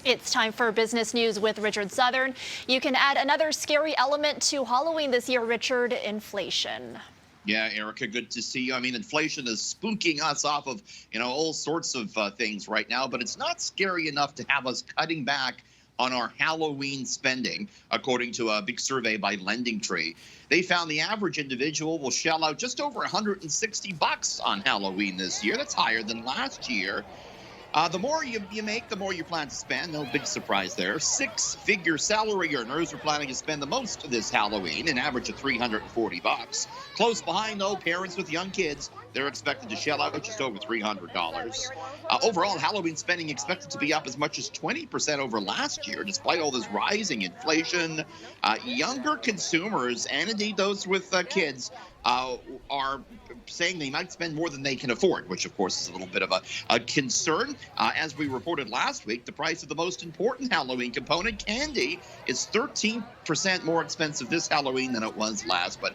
It's time for business news with Richard Southern. You can add another scary element to Halloween this year, Richard: inflation. Yeah, Erica, good to see you. I mean, inflation is spooking us off of, all sorts of things right now, but it's not scary enough to have us cutting back on our Halloween spending, according to a big survey by Lending Tree. They found the average individual will shell out just over $160 on Halloween this year. That's higher than last year. The more you make, the more you plan to spend. No big surprise there. Six-figure salary earners are planning to spend the most this Halloween, an average of $340. Close behind, though, parents with young kids. They're expected to shell out just over $300. Overall, Halloween spending expected to be up as much as 20% over last year, despite all this rising inflation. Younger consumers, and indeed those with kids, are saying they might spend more than they can afford, which, of course, is a little bit of a concern. As we reported last week, the price of the most important Halloween component, candy, is 13% more expensive this Halloween than it was last. But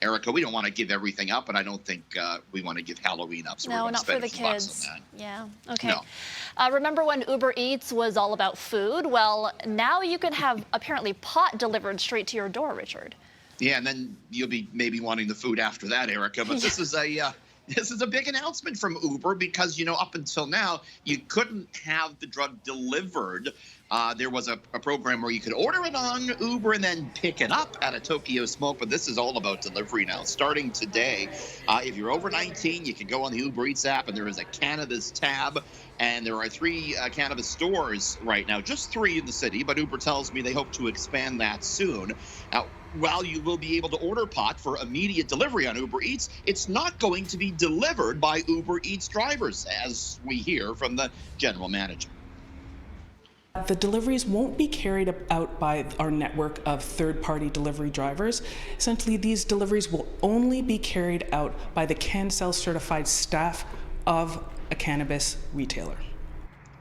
Erica, we don't want to give everything up, and I don't think we want to give Halloween up. So No, we're going to not for spend the a few bucks kids. on that. Yeah, okay. No. Remember when Uber Eats was all about food? Well, now you can have apparently pot delivered straight to your door, Richard. Yeah, and then you'll be maybe wanting the food after that, Erica. But this is a big announcement from Uber because, up until now, you couldn't have the drug delivered. There was a program where you could order it on Uber and then pick it up at a Tokyo Smoke, but this is all about delivery now. Starting today, if you're over 19, you can go on the Uber Eats app, and there is a cannabis tab, and there are three cannabis stores right now, just three in the city, but Uber tells me they hope to expand that soon. Now, while you will be able to order pot for immediate delivery on Uber Eats, it's not going to be delivered by Uber Eats drivers, as we hear from the general manager. The deliveries won't be carried out by our network of third-party delivery drivers. Essentially, these deliveries will only be carried out by the CanCell certified staff of a cannabis retailer.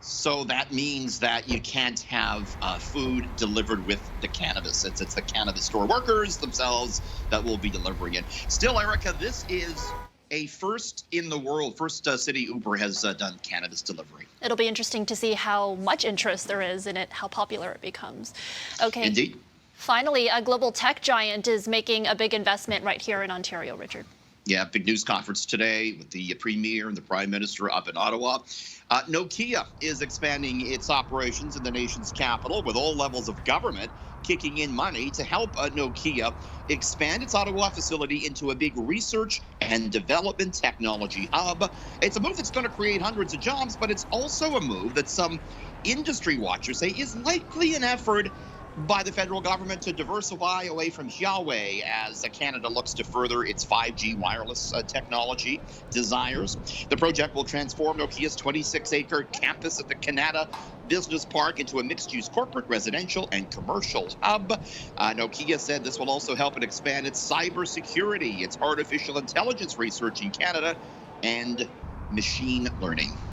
So that means that you can't have food delivered with the cannabis. It's the cannabis store workers themselves that will be delivering it. Still, Erica, this is a first in the world. First city Uber has done cannabis delivery. It'll be interesting to see how much interest there is in it, how popular it becomes. Okay. Indeed. Finally, a global tech giant is making a big investment right here in Ontario, Richard. Yeah, big news conference today with the Premier and the Prime Minister up in Ottawa. Nokia is expanding its operations in the nation's capital, with all levels of government kicking in money to help Nokia expand its Ottawa facility into a big research and development technology hub. It's a move that's going to create hundreds of jobs, but it's also a move that some industry watchers say is likely an effort by the federal government to diversify away from Huawei as Canada looks to further its 5G wireless technology desires. The project will transform Nokia's 26-acre campus at the Canada Business Park into a mixed-use corporate, residential, and commercial hub. Nokia said this will also help it expand its cybersecurity, its artificial intelligence research in Canada, and machine learning.